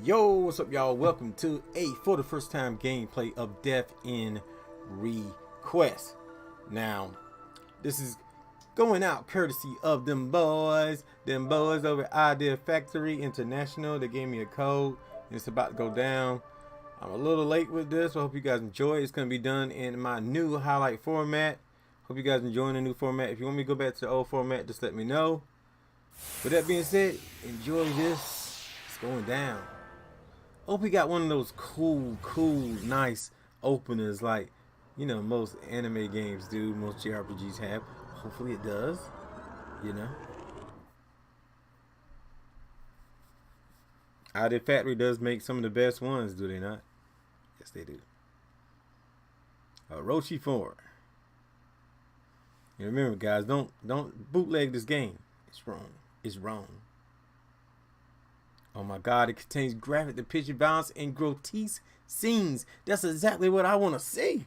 Yo, what's up, y'all? Welcome to for the first time gameplay of Death in Request. Now, this is going out courtesy of them boys over at Idea Factory International. They gave me a code and it's about to go down. I'm a little late with this, so I hope you guys enjoy. It's going to be done in my new highlight format. Hope you guys enjoying the new format. If you want me to go back to the old format, just let me know. With that being said, enjoy this. It's going down. Hope we got one of those cool, nice openers like, you know, most anime games do, most JRPGs have. Hopefully it does, you know. Idea Factory does make some of the best ones, do they not? Yes, they do. Rochi 4. And remember, guys, don't bootleg this game. It's wrong. It's wrong. Oh my God, it contains graphic depiction, violence, and grotesque scenes. That's exactly what I want to see.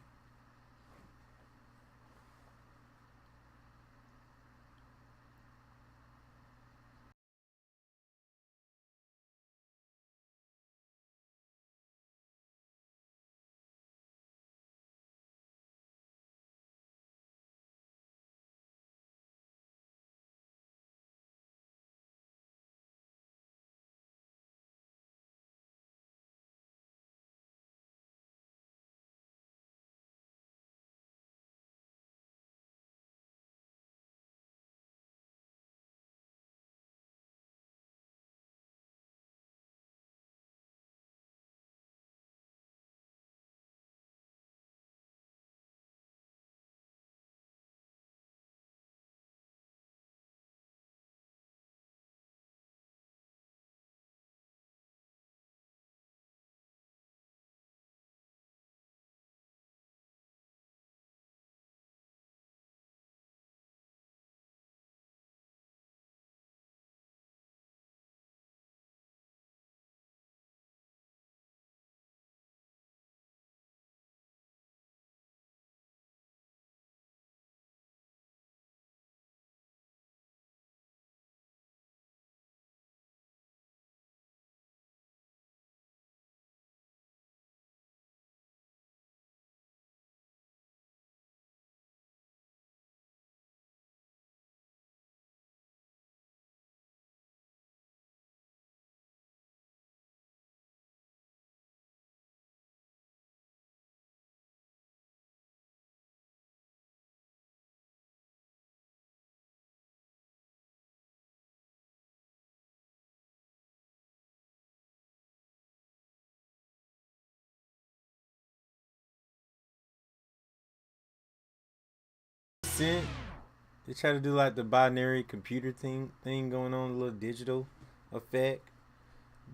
They try to do like the binary computer thing going on, a little digital effect,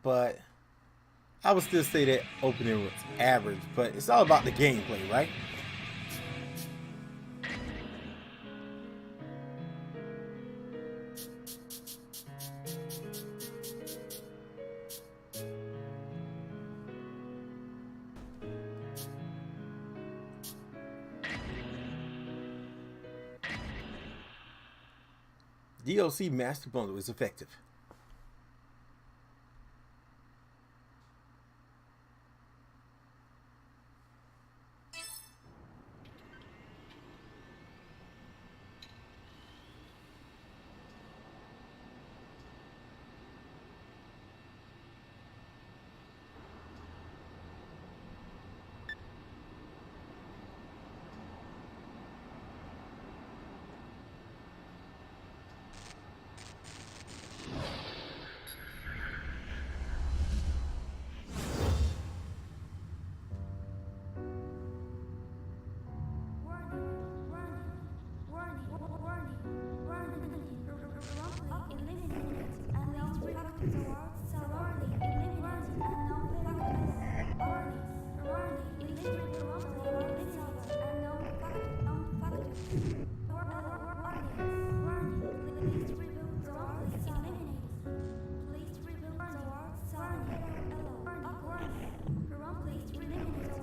but I would still say that opening was average. But it's all about the gameplay, right? DLC Master Bundle is effective.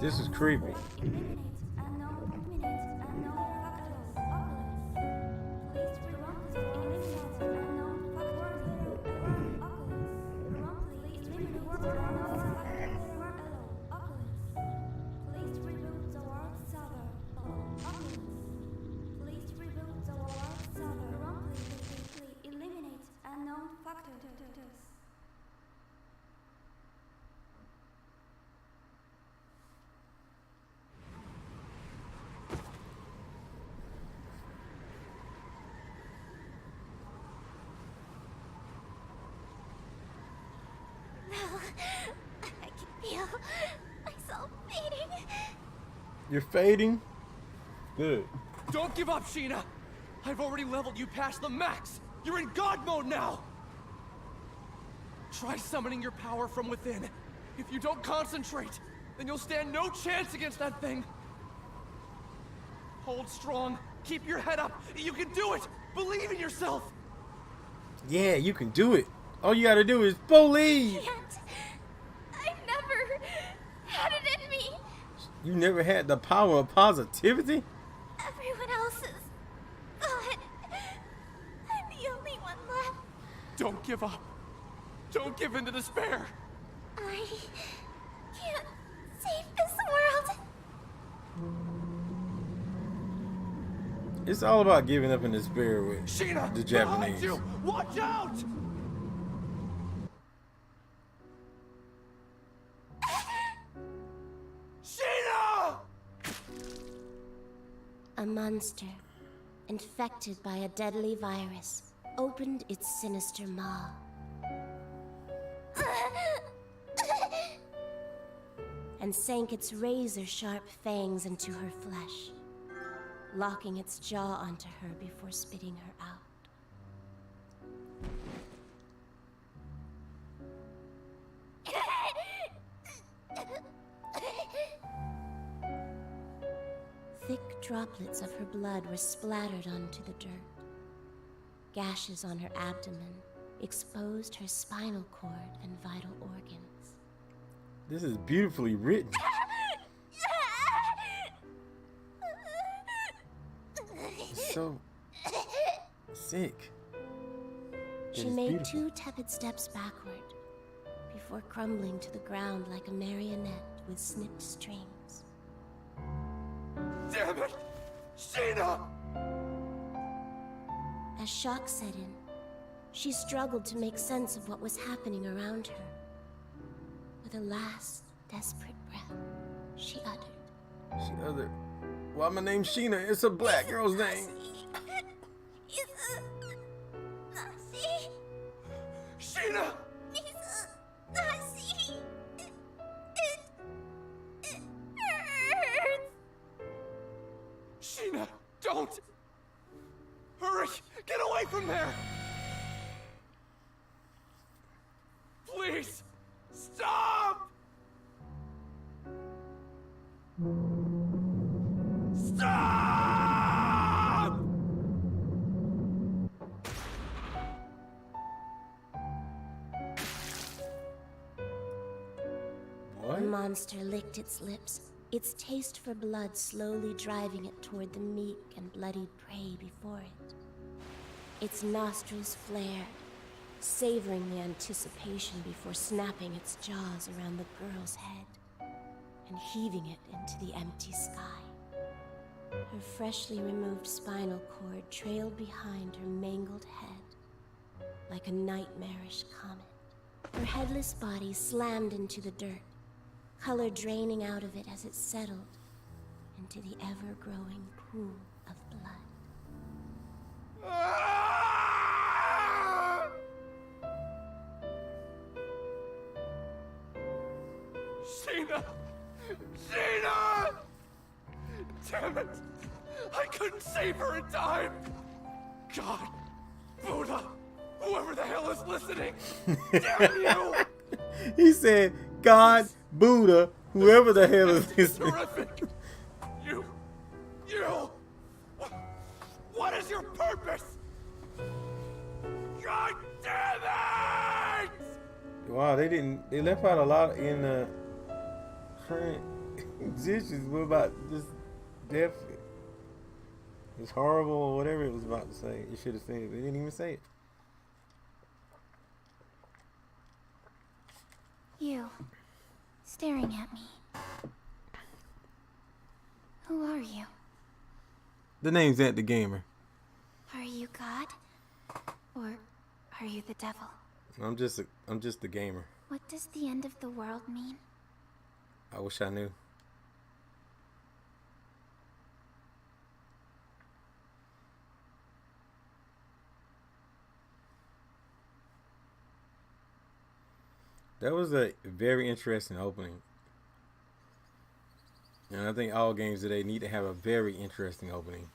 This is creepy. I can feel myself fading. You're fading? Good. Don't give up, Sheena! I've already leveled you past the max! You're in God mode now! Try summoning your power from within. If you don't concentrate, then you'll stand no chance against that thing. Hold strong. Keep your head up. You can do it! Believe in yourself! Yeah, you can do it. All you gotta do is believe. I can't. I've never had it in me. You never had the power of positivity? Everyone else is gone. I'm the only one left. Don't give up. Don't give in to despair. I can't save this world. It's all about giving up in despair with Sheena, the behind Japanese. you! Watch out! Sheena! A monster, infected by a deadly virus, opened its sinister maw. And sank its razor-sharp fangs into her flesh, locking its jaw onto her before spitting her out. Thick droplets of her blood were splattered onto the dirt. Gashes on her abdomen exposed her spinal cord and vital organs. This is beautifully written. It's so sick. It She is made beautiful. 2 tepid steps backward before crumbling to the ground like a marionette with snipped strings. Damn it! Sheena! As shock set in, she struggled to make sense of what was happening around her. With a last, desperate breath, she uttered, She other. Why my name's Sheena? It's a black girl's name. Sheena! Sheena, don't! Hurry! Get away from there! Please! Stop! Stop! What? The monster licked its lips, its taste for blood slowly driving it toward the meek and bloodied prey before it. Its nostrils flared, savoring the anticipation before snapping its jaws around the girl's head and heaving it into the empty sky. Her freshly removed spinal cord trailed behind her mangled head like a nightmarish comet. Her headless body slammed into the dirt, color draining out of it as it settled into the ever-growing pool of blood. Ah! Sheena! Sheena! Damn it! I couldn't save her in time! God, Buddha, whoever the hell is listening, damn you! He said, God, Buddha, whoever the hell is It's listening. terrific! You! What is your purpose? God damn it! Wow, they left out a lot in the current existence. What about this death? It's horrible or whatever it was about to say. It should have said it. They didn't even say it. You, staring at me. Who are you? The name's AntDaGamer. Are you God? Or are you the devil? I'm just the gamer. What does the end of the world mean? I wish I knew. That was a very interesting opening. And I think all games today need to have a very interesting opening.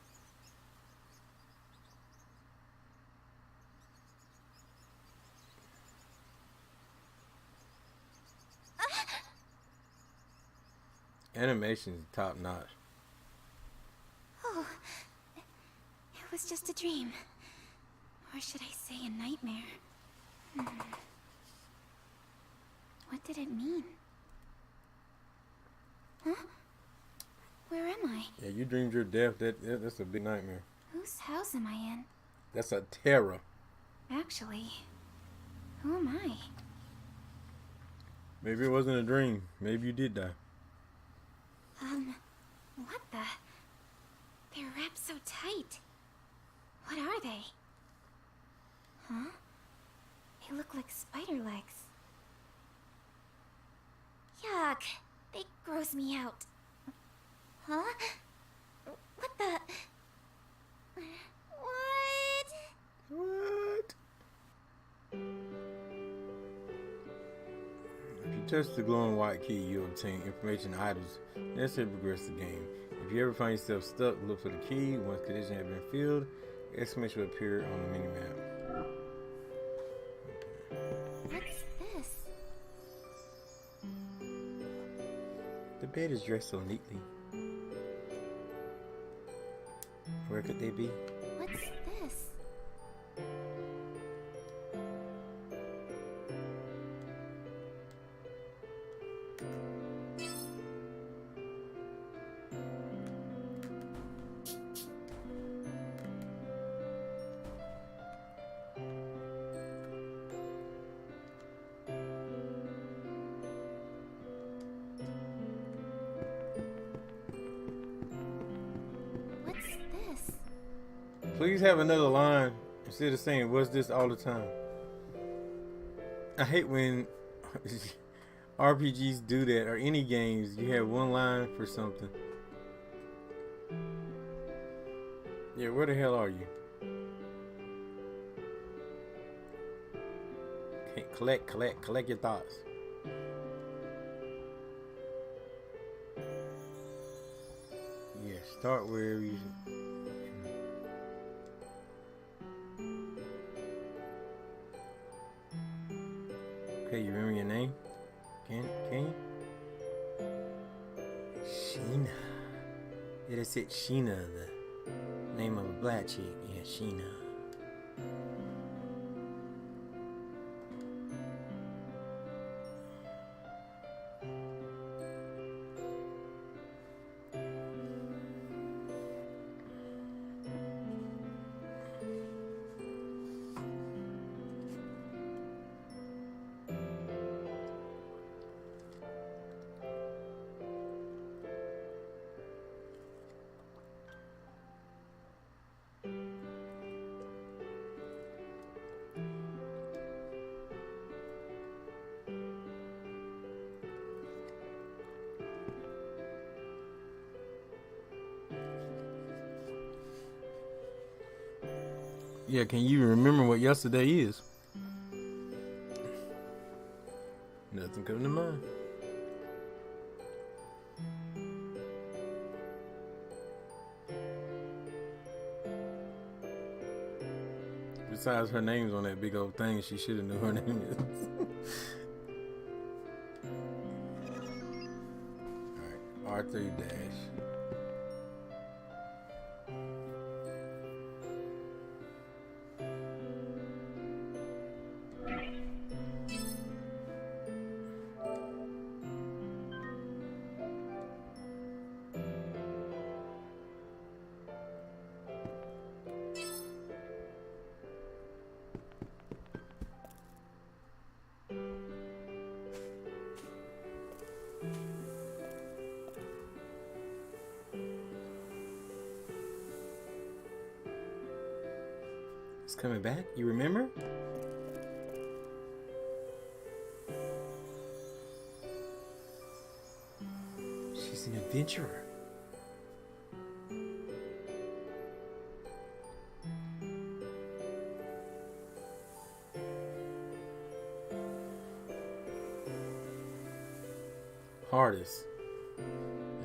Animation is top notch. Oh, it was just a dream. Or should I say a nightmare? What did it mean? Huh? Where am I? Yeah, you dreamed your death. That's a big nightmare. Whose house am I in? That's a terror. Actually, who am I? Maybe it wasn't a dream. Maybe you did die. What the? They're wrapped so tight. What are they? Huh? They look like spider legs. Yuck! They gross me out. Huh? What the? What? What? If you touch the glowing white key, you'll obtain information and items necessary to progress the game. If you ever find yourself stuck, look for the key. Once conditions have been filled, exclamation will appear on the minimap. What's this? The bed is dressed so neatly. Where could they be? What's this? What's this? Please have another line instead of saying "what's this" all the time. I hate when RPGs do that, or any games. You have one line for something. Yeah, where the hell are you? Okay, collect your thoughts. Yeah, start wherever you. Okay, you remember your name? Can you? Sheena. Yeah, that's it. Sheena, the name of a black chick. Yeah, Sheena. Yeah, can you remember what yesterday is? Nothing coming to mind. Besides her name's on that big old thing, she should have known her name is. Alright, R3 dash. It's coming back, you remember? She's an adventurer.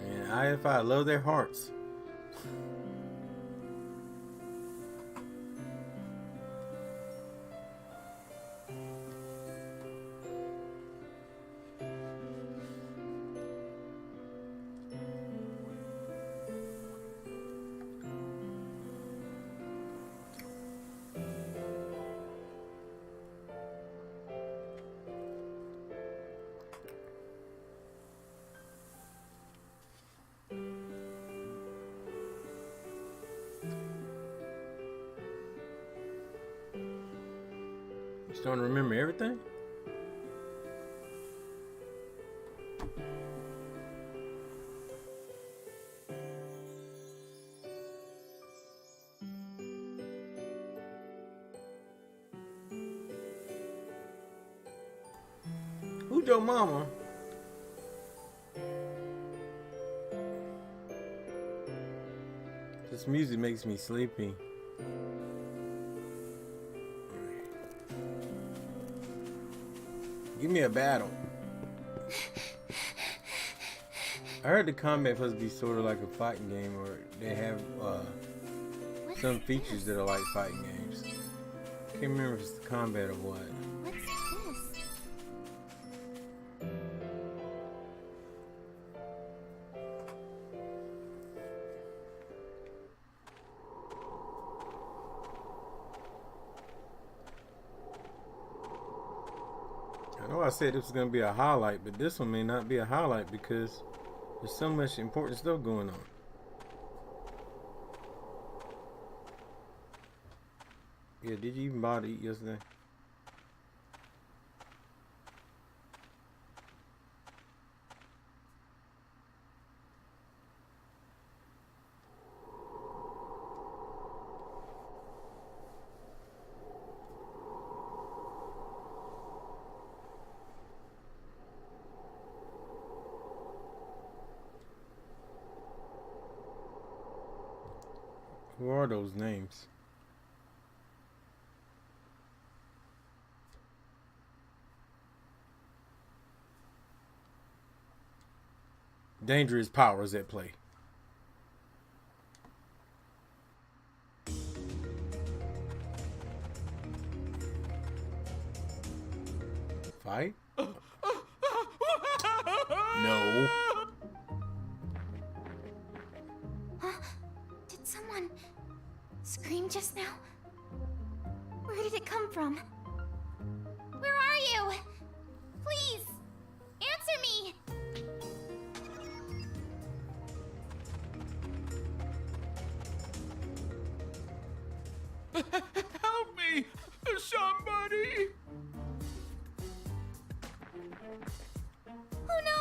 And I love their hearts. You starting to remember everything? Who's your mama? This music makes me sleepy. Give me a battle. I heard the combat supposed to be sort of like a fighting game, or they have some features that are like fighting games. Can't remember if it's the combat or what. What's this? I know I said this was gonna be a highlight, but this one may not be a highlight because there's so much important stuff going on. Yeah, did you even bother to eat yesterday? Who are those names? Dangerous powers at play. Fight? No. Did someone scream just now? Where did it come from? Where are you? Please, answer me! Help me! Somebody! Oh no!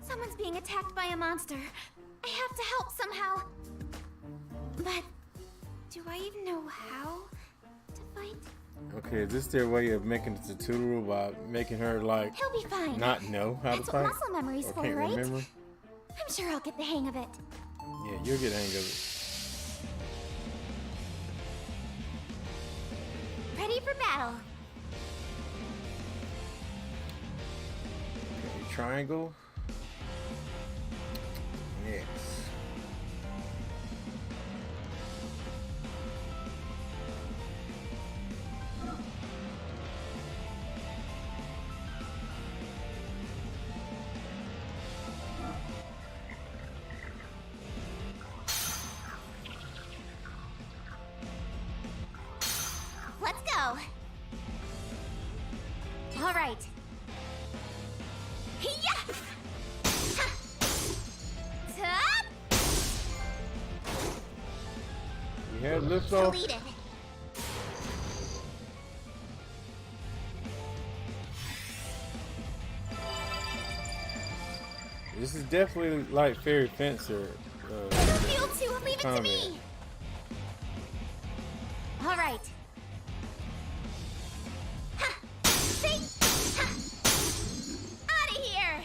Someone's being attacked by a monster. I have to help somehow. But do I even know how to fight? Okay, is this their way of making a tutorial by making her like He'll be fine. not know how That's to fight? what muscle memory's Or for, can't right? remember? I'm sure I'll get the hang of it. Yeah, you'll get the hang of it. Ready for battle. Okay, triangle. Yes. Let's go. All right. Yeah. Top. You had lifts off. Deleted. This is definitely like Fairy Fencer. Field 2, leave it to comment. me. All right. Ha! See? Ha! Out of here.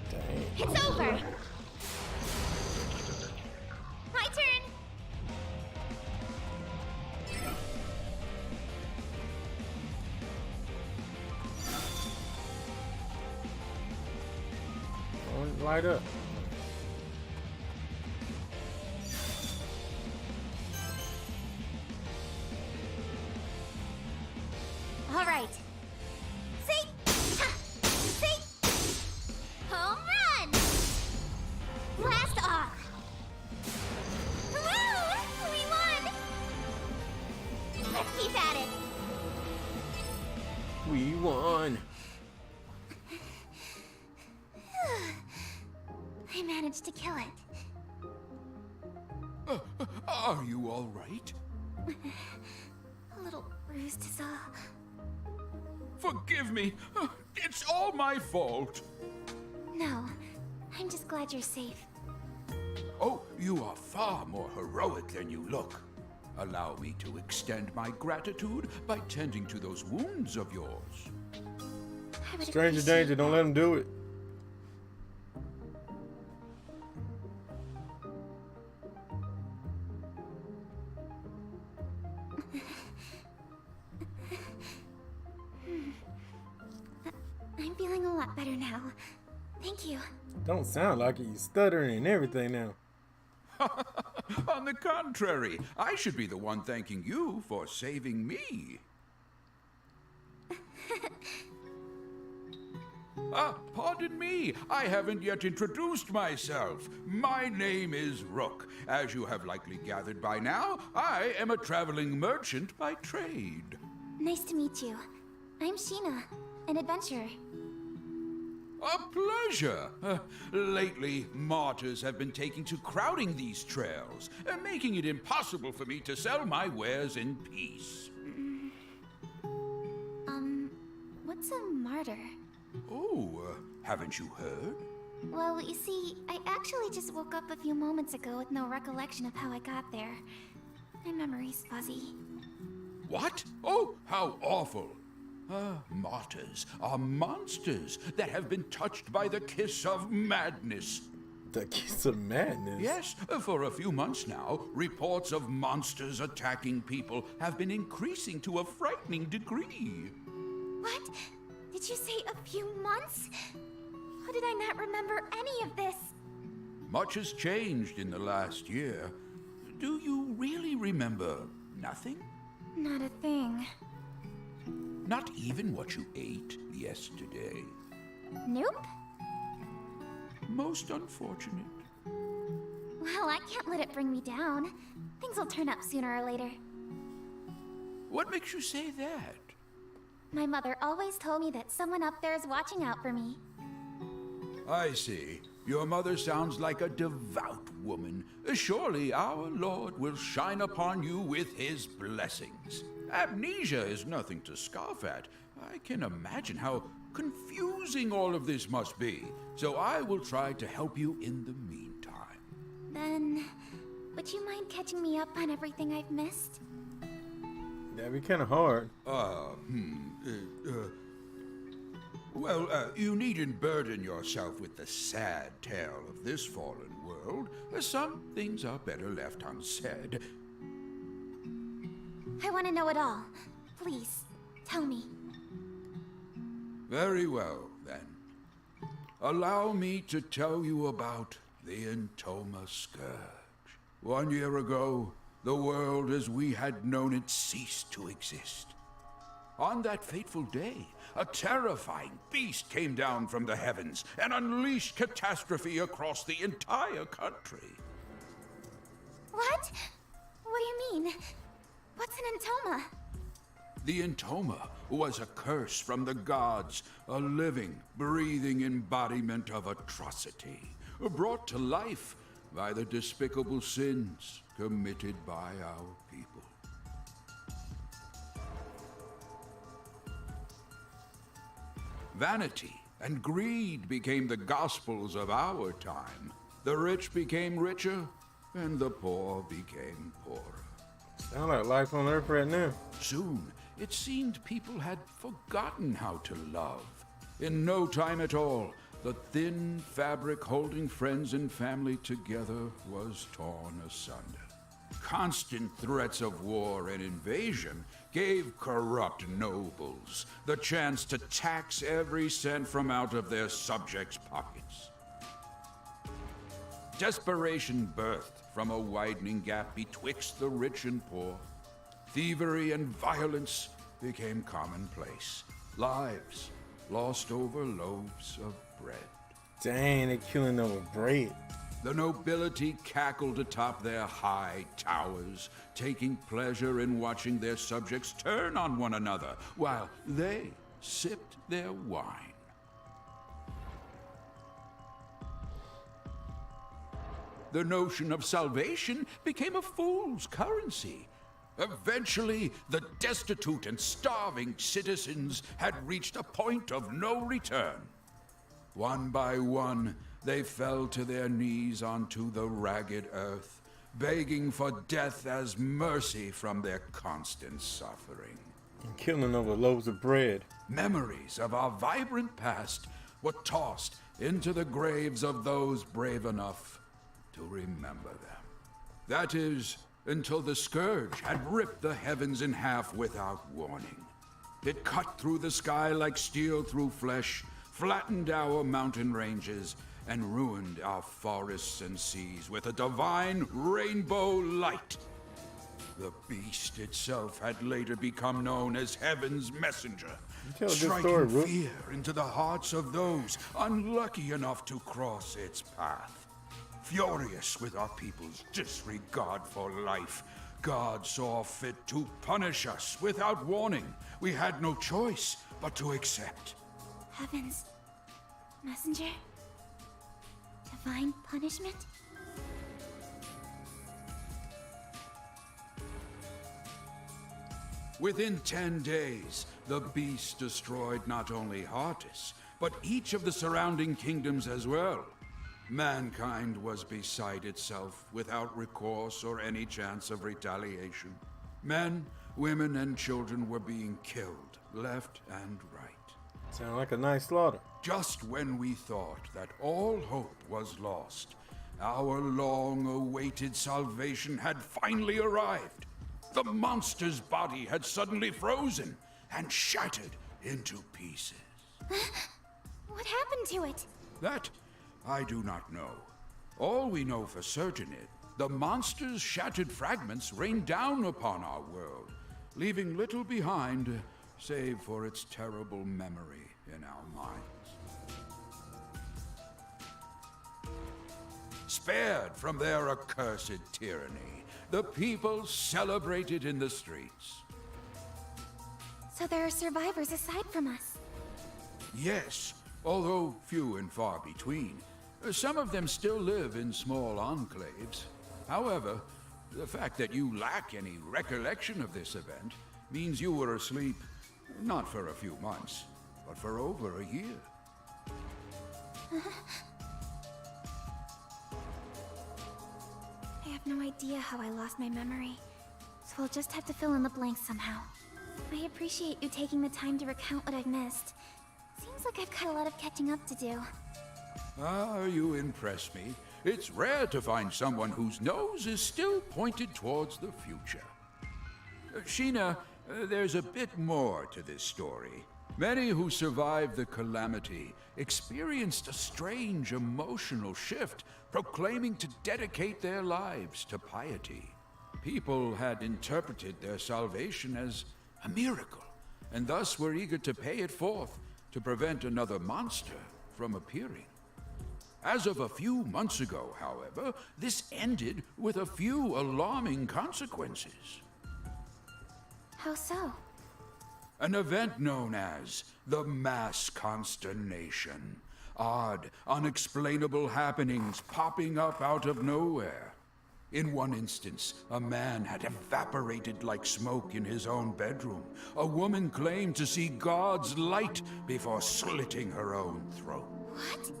Dang. It's over. My turn. Light up. All right. See? See? Home run! Blast off! Woo! We won! Let's keep at it. We won. I managed to kill it. Are you all right? A little bruised is all. Forgive me. It's all my fault. No, I'm just glad you're safe. Oh, you are far more heroic than you look. Allow me to extend my gratitude by tending to those wounds of yours. I would Stranger appreciate danger, don't let him do it. I'm feeling a lot better now. Thank you. Don't sound like it. You stuttering and everything now. On the contrary, I should be the one thanking you for saving me. Pardon me, I haven't yet introduced myself. My name is Rook. As you have likely gathered by now, I am a traveling merchant by trade. Nice to meet you. I'm Sheena, an adventurer. A pleasure. Lately, martyrs have been taking to crowding these trails, making it impossible for me to sell my wares in peace. What's a martyr? Oh, haven't you heard? Well, you see, I actually just woke up a few moments ago with no recollection of how I got there. My memory's fuzzy. What? Oh, how awful. Martyrs are monsters that have been touched by the kiss of madness. The kiss of madness? Yes, for a few months now, reports of monsters attacking people have been increasing to a frightening degree. What? Did you say a few months? How did I not remember any of this? Much has changed in the last year. Do you really remember nothing? Not a thing. Not even what you ate yesterday. Nope. Most unfortunate. Well, I can't let it bring me down. Things will turn up sooner or later. What makes you say that? My mother always told me that someone up there is watching out for me. I see. Your mother sounds like a devout woman. Surely our Lord will shine upon you with his blessings. Amnesia is nothing to scoff at. I can imagine how confusing all of this must be. So I will try to help you in the meantime. Then, would you mind catching me up on everything I've missed? That'd be kind of hard. Well, you needn't burden yourself with the sad tale of this fallen world. Some things are better left unsaid. I want to know it all. Please, tell me. Very well, then. Allow me to tell you about the Entoma Scourge. 1 year ago, the world as we had known it ceased to exist. On that fateful day, a terrifying beast came down from the heavens and unleashed catastrophe across the entire country. What? What do you mean? What's an Entoma? The Entoma was a curse from the gods, a living, breathing embodiment of atrocity, brought to life by the despicable sins committed by our people. Vanity and greed became the gospels of our time. The rich became richer, and the poor became poorer. Sound like life on Earth right now. Soon, it seemed people had forgotten how to love. In no time at all, the thin fabric holding friends and family together was torn asunder. Constant threats of war and invasion gave corrupt nobles the chance to tax every cent from out of their subjects' pockets. Desperation birthed from a widening gap betwixt the rich and poor. Thievery and violence became commonplace. Lives lost over loaves of bread. Dang, they killing over bread. The nobility cackled atop their high towers, taking pleasure in watching their subjects turn on one another while they sipped their wine. The notion of salvation became a fool's currency. Eventually, the destitute and starving citizens had reached a point of no return. One by one, they fell to their knees onto the ragged earth, begging for death as mercy from their constant suffering. And killing over loaves of bread. Memories of our vibrant past were tossed into the graves of those brave enough to remember them. That is, until the scourge had ripped the heavens in half without warning. It cut through the sky like steel through flesh, flattened our mountain ranges, and ruined our forests and seas with a divine rainbow light. The beast itself had later become known as Heaven's Messenger, striking Rook. fear into the hearts of those unlucky enough to cross its path. Furious with our people's disregard for life, God saw fit to punish us without warning. We had no choice but to accept. Heaven's messenger? Divine punishment? Within 10 days, the beast destroyed not only Heartis, but each of the surrounding kingdoms as well. Mankind was beside itself, without recourse or any chance of retaliation. Men, women, and children were being killed, left and right. Sound like a nice slaughter. Just when we thought that all hope was lost, our long-awaited salvation had finally arrived. The monster's body had suddenly frozen and shattered into pieces. What happened to it? That I do not know. All we know for certain is the monster's shattered fragments rained down upon our world, leaving little behind save for its terrible memory in our minds. Spared from their accursed tyranny, the people celebrated in the streets. So there are survivors aside from us. Yes, although few and far between. Some of them still live in small enclaves. However, the fact that you lack any recollection of this event means you were asleep not for a few months, but for over a year. I have no idea how I lost my memory, so I'll just have to fill in the blanks somehow. I appreciate you taking the time to recount what I've missed. Seems like I've got a lot of catching up to do. Ah, you impress me. It's rare to find someone whose nose is still pointed towards the future. Sheena, there's a bit more to this story. Many who survived the calamity experienced a strange emotional shift, proclaiming to dedicate their lives to piety. People had interpreted their salvation as a miracle, and thus were eager to pay it forth to prevent another monster from appearing. As of a few months ago, however, this ended with a few alarming consequences. How so? An event known as the Mass Consternation. Odd, unexplainable happenings popping up out of nowhere. In one instance, a man had evaporated like smoke in his own bedroom. A woman claimed to see God's light before slitting her own throat. What?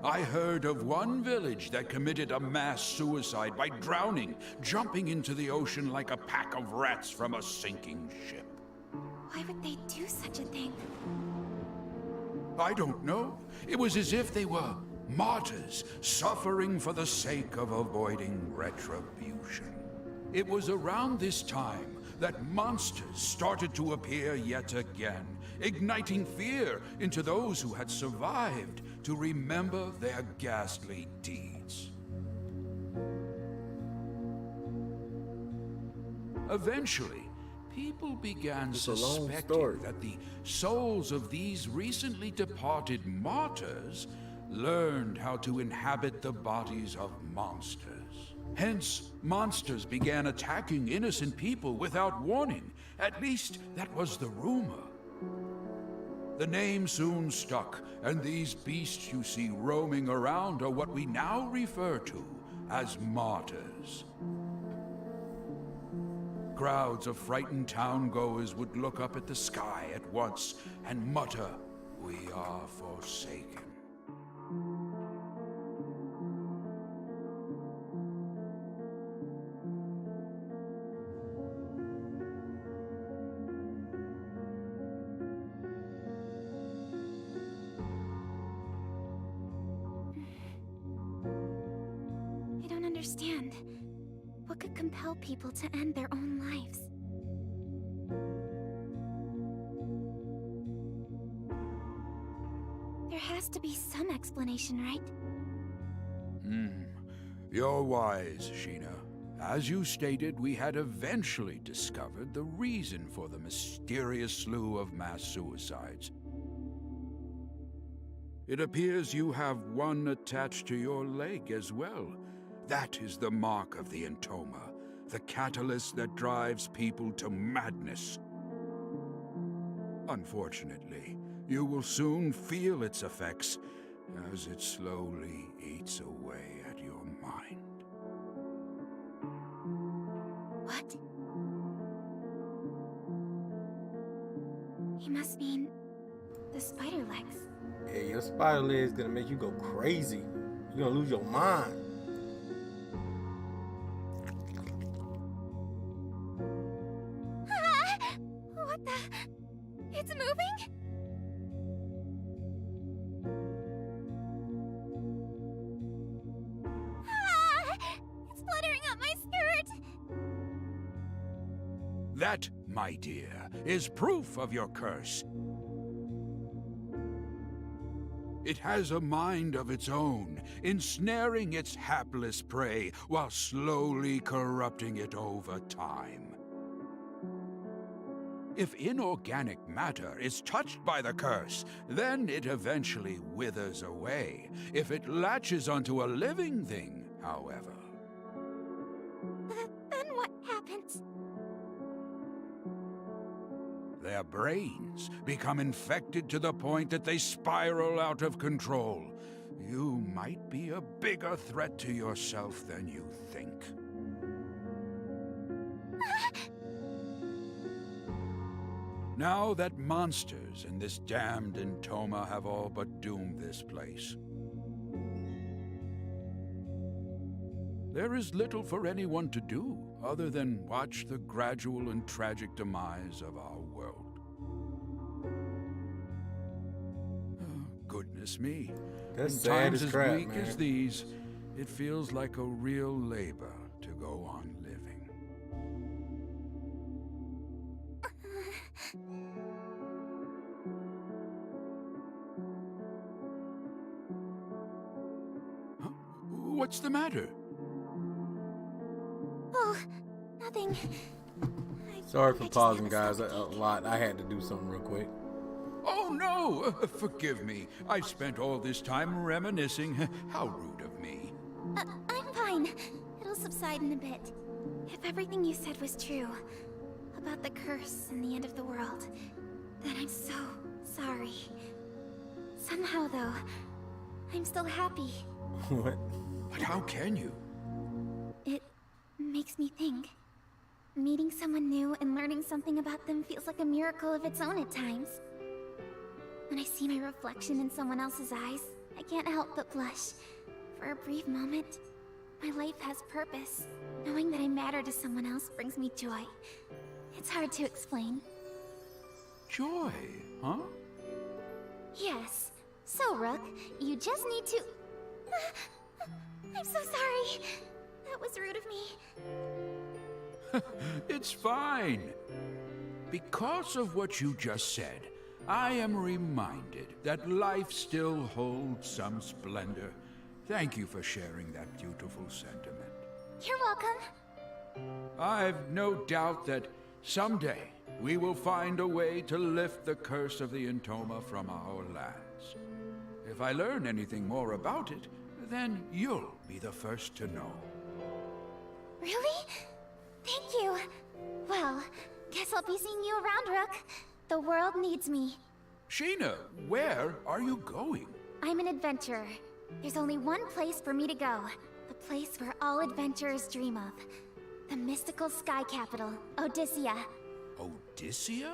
I heard of one village that committed a mass suicide by drowning, jumping into the ocean like a pack of rats from a sinking ship. Why would they do such a thing? I don't know. It was as if they were martyrs, suffering for the sake of avoiding retribution. It was around this time that monsters started to appear yet again, igniting fear into those who had survived to remember their ghastly deeds. Eventually, people began suspecting that the souls of these recently departed martyrs learned how to inhabit the bodies of monsters. Hence, monsters began attacking innocent people without warning. At least, that was the rumor. The name soon stuck, and these beasts you see roaming around are what we now refer to as martyrs. Crowds of frightened town-goers would look up at the sky at once and mutter, "We are forsaken." I don't understand. What could compel people to end their own lives? There has to be some explanation, right? You're wise, Sheena. As you stated, we had eventually discovered the reason for the mysterious slew of mass suicides. It appears you have one attached to your leg as well. That is the mark of the Entoma, the catalyst that drives people to madness. Unfortunately, you will soon feel its effects as it slowly eats away at your mind. What? You must mean the spider legs. Yeah, your spider leg's gonna make you go crazy. You're gonna lose your mind. What the? It's moving? It's fluttering up my skirt. That, my dear, is proof of your curse. It has a mind of its own, ensnaring its hapless prey while slowly corrupting it over time. If inorganic matter is touched by the curse, then it eventually withers away. If it latches onto a living thing, however. Then what happens? Their brains become infected to the point that they spiral out of control. You might be a bigger threat to yourself than you think. Now that monsters and this damned Entoma have all but doomed this place, there is little for anyone to do other than watch the gradual and tragic demise of our world. Oh, goodness me. That's In sad times as as crap, bleak man. as these, it feels like a real labor to go on living. Huh? What's the matter? Oh, nothing. Sorry I for just pausing, have guys, a stomach ache. lot. I had to do something real quick. Oh no! Forgive me. I've spent all this time reminiscing. How rude of me. I'm fine. It'll subside in a bit. If everything you said was true, about the curse and the end of the world, then I'm so sorry. Somehow, though, I'm still happy. What? But how can you? It makes me think. Meeting someone new and learning something about them feels like a miracle of its own at times. When I see my reflection in someone else's eyes, I can't help but blush. For a brief moment, my life has purpose. Knowing that I matter to someone else brings me joy. It's hard to explain. Joy, huh? Yes. So, Rook, you just need to... I'm so sorry. That was rude of me. It's fine. Because of what you just said, I am reminded that life still holds some splendor. Thank you for sharing that beautiful sentiment. You're welcome. I've no doubt that someday we will find a way to lift the curse of the Entoma from our lands. If I learn anything more about it, then you'll be the first to know. Really? Thank you. Well, guess I'll be seeing you around, Rook. The world needs me. Sheena, where are you going? I'm an adventurer. There's only one place for me to go. The place where all adventurers dream of. The mystical sky capital, Odyssea. Odyssea?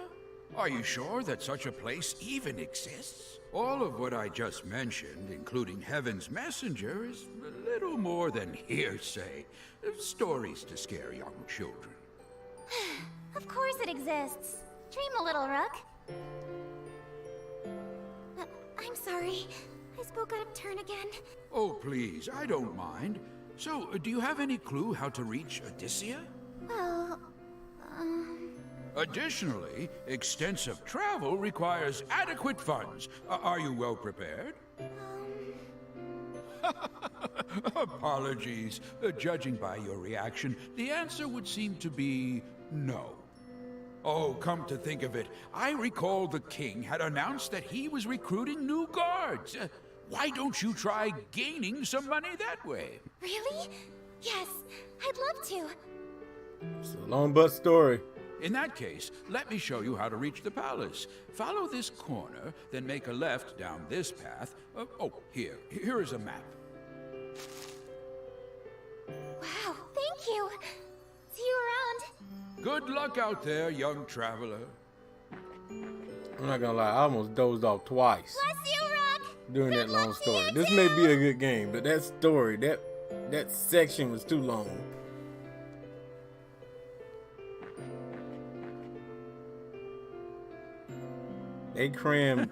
Are you sure that such a place even exists? All of what I just mentioned, including Heaven's Messenger, is a little more than hearsay. Stories to scare young children. Of course it exists. Dream a little, Rook. I'm sorry. I spoke out of turn again. Oh, please, I don't mind. So, do you have any clue how to reach Odyssea? Well, Additionally, extensive travel requires adequate funds. Are you well prepared? Apologies. Judging by your reaction, the answer would seem to be no. Oh, come to think of it, I recall the king had announced that he was recruiting new guards. Why don't you try gaining some money that way? Really? Yes, I'd love to. It's a long but story. In that case, let me show you how to reach the palace. Follow this corner, then make a left down this path. Here is a map. Wow, thank you. See you around. Good luck out there, young traveler. I'm not gonna lie, I almost dozed off twice Bless you, Rook. during that long story. This may be a good game, but that story, that section was too long. They crammed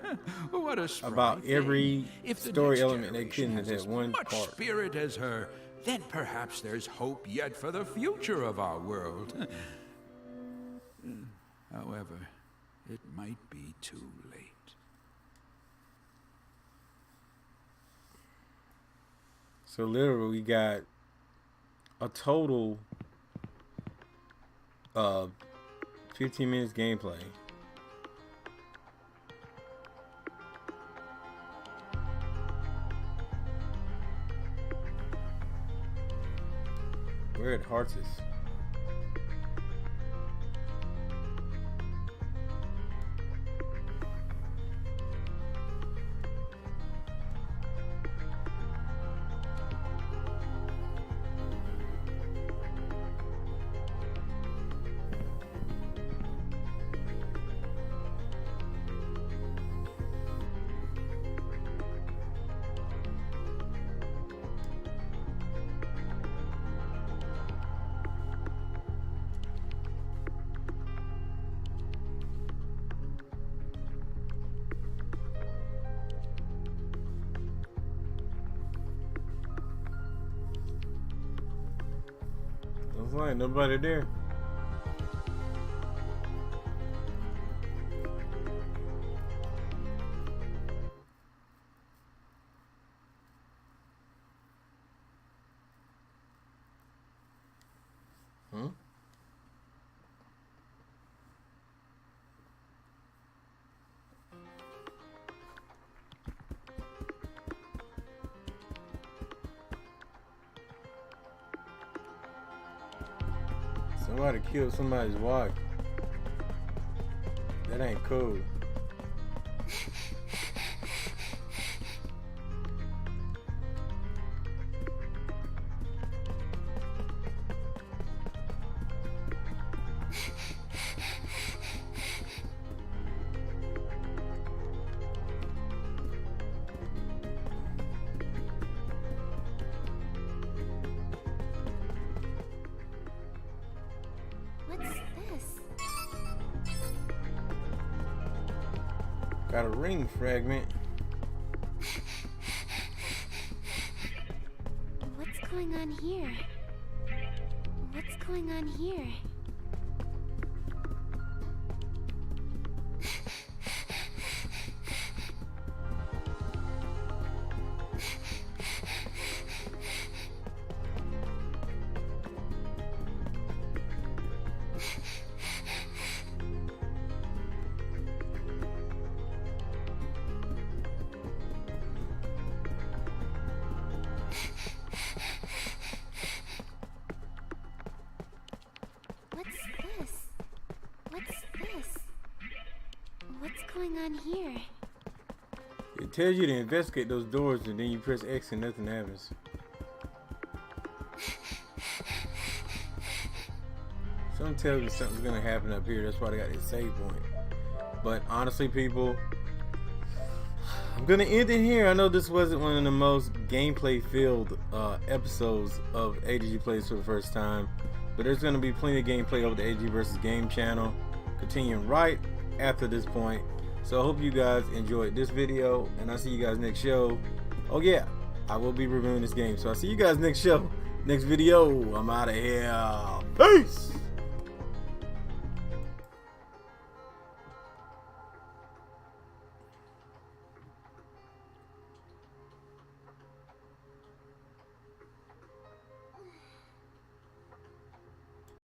What a sprite about thing. every If the story next element they generation couldn't has have as had one much part. spirit as her, then perhaps there's hope yet for the future of our world. However, it might be too late. So literally, we got a total of 15 minutes gameplay. We're at Hearts. Looks like nobody there. Somebody killed somebody's wife. That ain't cool. What's this? Got a ring fragment. What's going on here? What's going on here? on here? It tells you to investigate those doors and then you press X and nothing happens. Something tells me something's gonna happen up here. That's why they got this save point. But honestly, people, I'm gonna end it here. I know this wasn't one of the most gameplay filled episodes of ADG Plays for the first time, but there's gonna be plenty of gameplay over the ADG versus Game channel, continuing right after this point. So I hope you guys enjoyed this video, and I'll see you guys next show. Oh yeah, I will be reviewing this game. So I'll see you guys next show, next video. I'm out of here. Peace.